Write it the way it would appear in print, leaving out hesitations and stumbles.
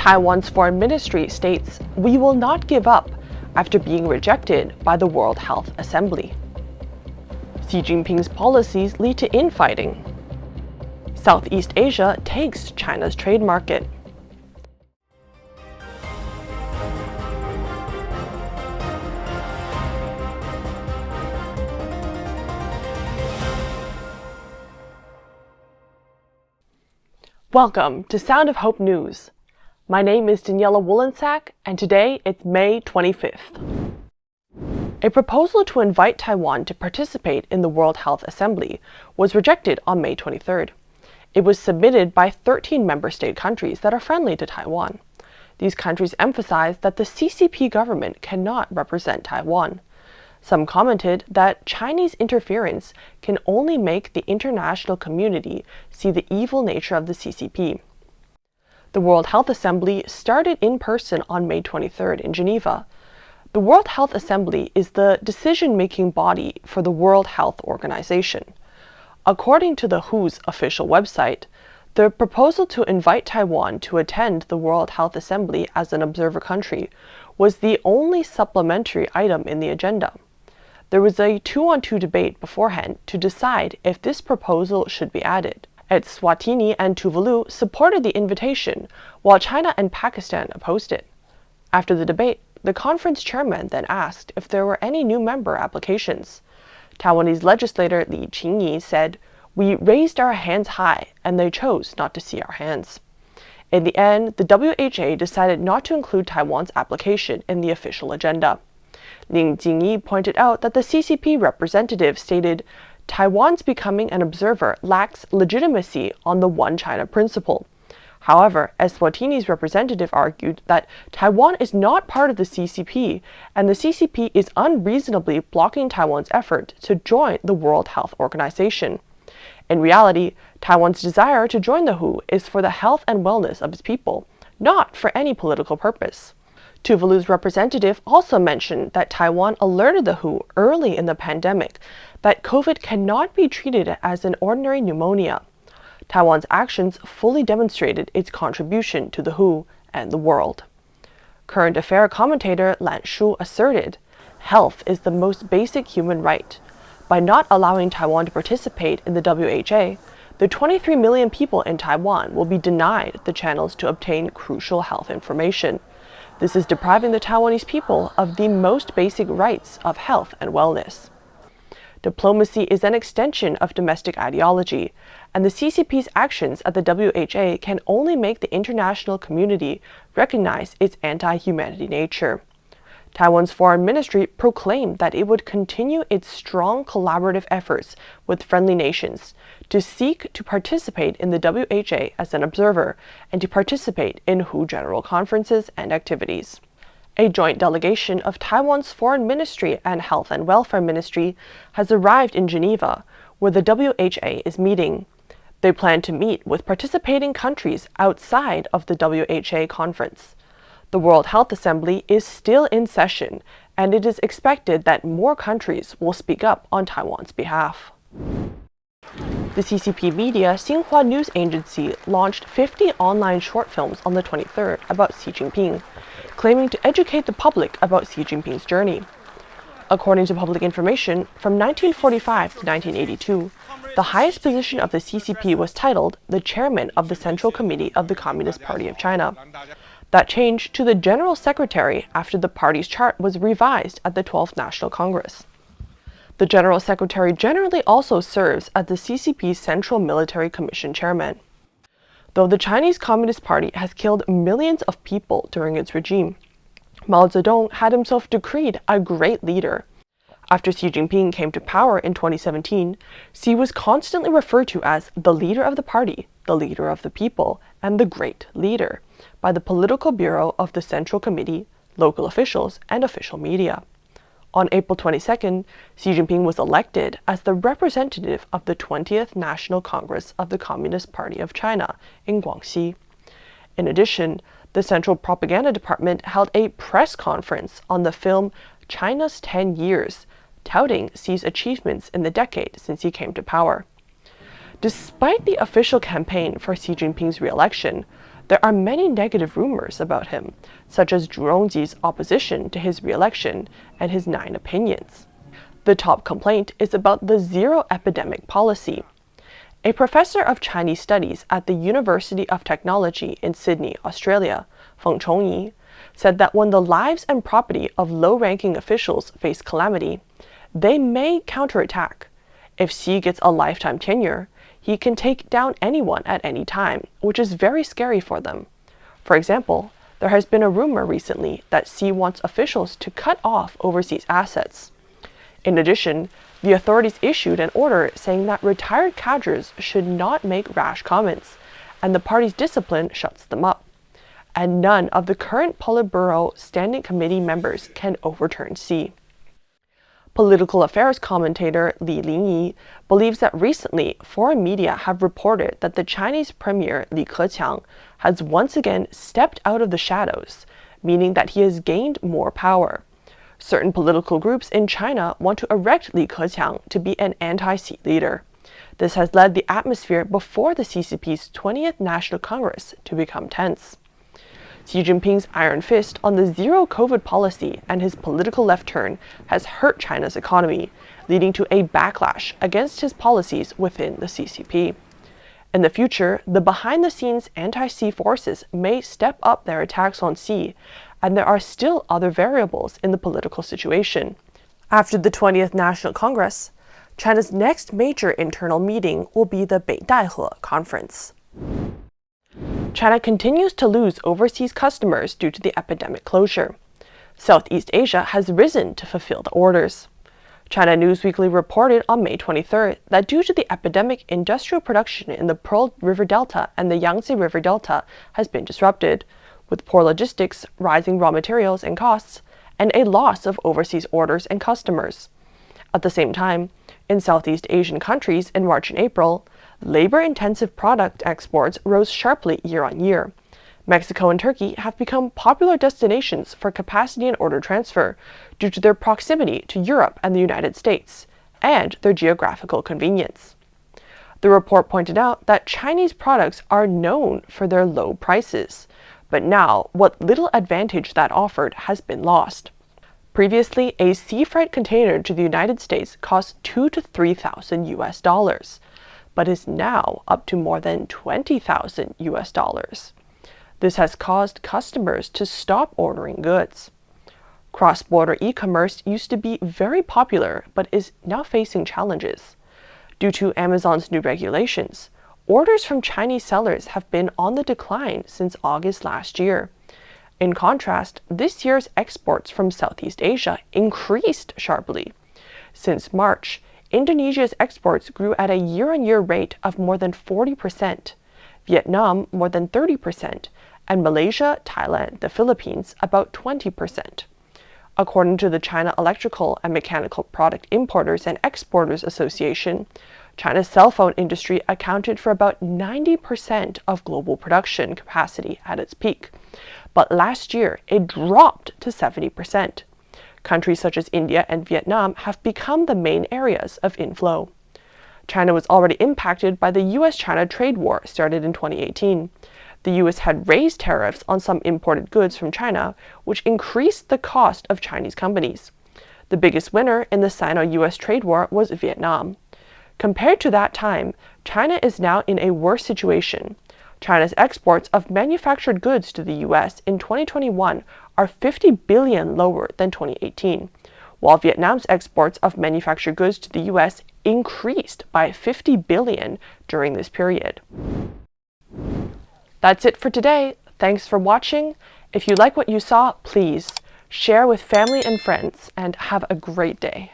Taiwan's foreign ministry states, "We will not give up," after being rejected by the World Health Assembly. Xi Jinping's policies lead to infighting. Southeast Asia takes China's trade market. Welcome to Sound of Hope News. My name is Daniela Wolensack, and today it's May 25th. A proposal to invite Taiwan to participate in the World Health Assembly was rejected on May 23rd. It was submitted by 13 member state countries that are friendly to Taiwan. These countries emphasized that the CCP government cannot represent Taiwan. Some commented that Chinese interference can only make the international community see the evil nature of the CCP. The World Health Assembly started in person on May 23rd in Geneva. The World Health Assembly is the decision-making body for the World Health Organization. According to the WHO's official website, the proposal to invite Taiwan to attend the World Health Assembly as an observer country was the only supplementary item in the agenda. There was a 2-on-2 debate beforehand to decide if this proposal should be added. Eswatini and Tuvalu supported the invitation, while China and Pakistan opposed it. After the debate, the conference chairman then asked if there were any new member applications. Taiwanese legislator Li Qingyi said, "We raised our hands high, and they chose not to see our hands." In the end, the WHA decided not to include Taiwan's application in the official agenda. Li Qingyi pointed out that the CCP representative stated, "Taiwan's becoming an observer lacks legitimacy on the One China principle." However, Eswatini's representative argued that Taiwan is not part of the CCP, and the CCP is unreasonably blocking Taiwan's effort to join the World Health Organization. In reality, Taiwan's desire to join the WHO is for the health and wellness of its people, not for any political purpose. Tuvalu's representative also mentioned that Taiwan alerted the WHO early in the pandemic that COVID cannot be treated as an ordinary pneumonia. Taiwan's actions fully demonstrated its contribution to the WHO and the world. Current affair commentator Lan Shu asserted, "Health is the most basic human right. By not allowing Taiwan to participate in the WHA, the 23 million people in Taiwan will be denied the channels to obtain crucial health information. This is depriving the Taiwanese people of the most basic rights of health and wellness." Diplomacy is an extension of domestic ideology, and the CCP's actions at the WHA can only make the international community recognize its anti-humanity nature. Taiwan's foreign ministry proclaimed that it would continue its strong collaborative efforts with friendly nations to seek to participate in the WHA as an observer and to participate in WHO general conferences and activities. A joint delegation of Taiwan's Foreign Ministry and Health and Welfare Ministry has arrived in Geneva, where the WHA is meeting. They plan to meet with participating countries outside of the WHA conference. The World Health Assembly is still in session, and it is expected that more countries will speak up on Taiwan's behalf. The CCP media Xinhua News Agency launched 50 online short films on the 23rd about Xi Jinping, claiming to educate the public about Xi Jinping's journey. According to public information, from 1945 to 1982, the highest position of the CCP was titled the Chairman of the Central Committee of the Communist Party of China. That changed to the General Secretary after the party's chart was revised at the 12th National Congress. The General Secretary generally also serves as the CCP's Central Military Commission Chairman. Though the Chinese Communist Party has killed millions of people during its regime, Mao Zedong had himself decreed a great leader. After Xi Jinping came to power in 2017, Xi was constantly referred to as the leader of the party, the leader of the people, and the great leader by the Political Bureau of the Central Committee, local officials, and official media. On April 22nd, Xi Jinping was elected as the representative of the 20th National Congress of the Communist Party of China in Guangxi. In addition, the Central Propaganda Department held a press conference on the film China's 10 Years, touting Xi's achievements in the decade since he came to power. Despite the official campaign for Xi Jinping's re-election, there are many negative rumors about him, such as Zhu Rongji's opposition to his re-election and his 9 opinions. The top complaint is about the zero epidemic policy. A professor of Chinese studies at the University of Technology in Sydney, Australia, Feng Chongyi, said that when the lives and property of low-ranking officials face calamity, they may counterattack. If Xi gets a lifetime tenure, he can take down anyone at any time, which is very scary for them. For example, there has been a rumor recently that Xi wants officials to cut off overseas assets. In addition, the authorities issued an order saying that retired cadres should not make rash comments, and the party's discipline shuts them up. And none of the current Politburo Standing Committee members can overturn Xi. Political affairs commentator Li Lingyi believes that recently foreign media have reported that the Chinese Premier Li Keqiang has once again stepped out of the shadows, meaning that he has gained more power. Certain political groups in China want to erect Li Keqiang to be an anti-Xi leader. This has led the atmosphere before the CCP's 20th National Congress to become tense. Xi Jinping's iron fist on the zero-COVID policy and his political left turn has hurt China's economy, leading to a backlash against his policies within the CCP. In the future, the behind-the-scenes anti-Xi forces may step up their attacks on Xi, and there are still other variables in the political situation. After the 20th National Congress, China's next major internal meeting will be the Beidaihe Conference. China continues to lose overseas customers due to the epidemic closure. Southeast Asia has risen to fulfill the orders. China News Weekly reported on May 23rd that due to the epidemic, industrial production in the Pearl River Delta and the Yangtze River Delta has been disrupted, with poor logistics, rising raw materials and costs, and a loss of overseas orders and customers. At the same time, in Southeast Asian countries in March and April, labor-intensive product exports rose sharply year-on-year. Mexico and Turkey have become popular destinations for capacity and order transfer due to their proximity to Europe and the United States, and their geographical convenience. The report pointed out that Chinese products are known for their low prices, but now what little advantage that offered has been lost. Previously, a sea freight container to the United States cost $2,000 to $3,000, but is now up to more than $20,000. This has caused customers to stop ordering goods. Cross-border e-commerce used to be very popular, but is now facing challenges. Due to Amazon's new regulations, orders from Chinese sellers have been on the decline since August last year. In contrast, this year's exports from Southeast Asia increased sharply. Since March, Indonesia's exports grew at a year-on-year rate of more than 40%, Vietnam more than 30%, and Malaysia, Thailand, the Philippines about 20%. According to the China Electrical and Mechanical Product Importers and Exporters Association, China's cell phone industry accounted for about 90% of global production capacity at its peak, but last year it dropped to 70%. Countries such as India and Vietnam have become the main areas of inflow. China was already impacted by the US-China trade war started in 2018. The US had raised tariffs on some imported goods from China, which increased the cost of Chinese companies. The biggest winner in the Sino-US trade war was Vietnam. Compared to that time, China is now in a worse situation. China's exports of manufactured goods to the US in 2021 are 50 billion lower than 2018, while Vietnam's exports of manufactured goods to the US increased by 50 billion during this period. That's it for today. Thanks for watching. If you like what you saw, please share with family and friends, and have a great day.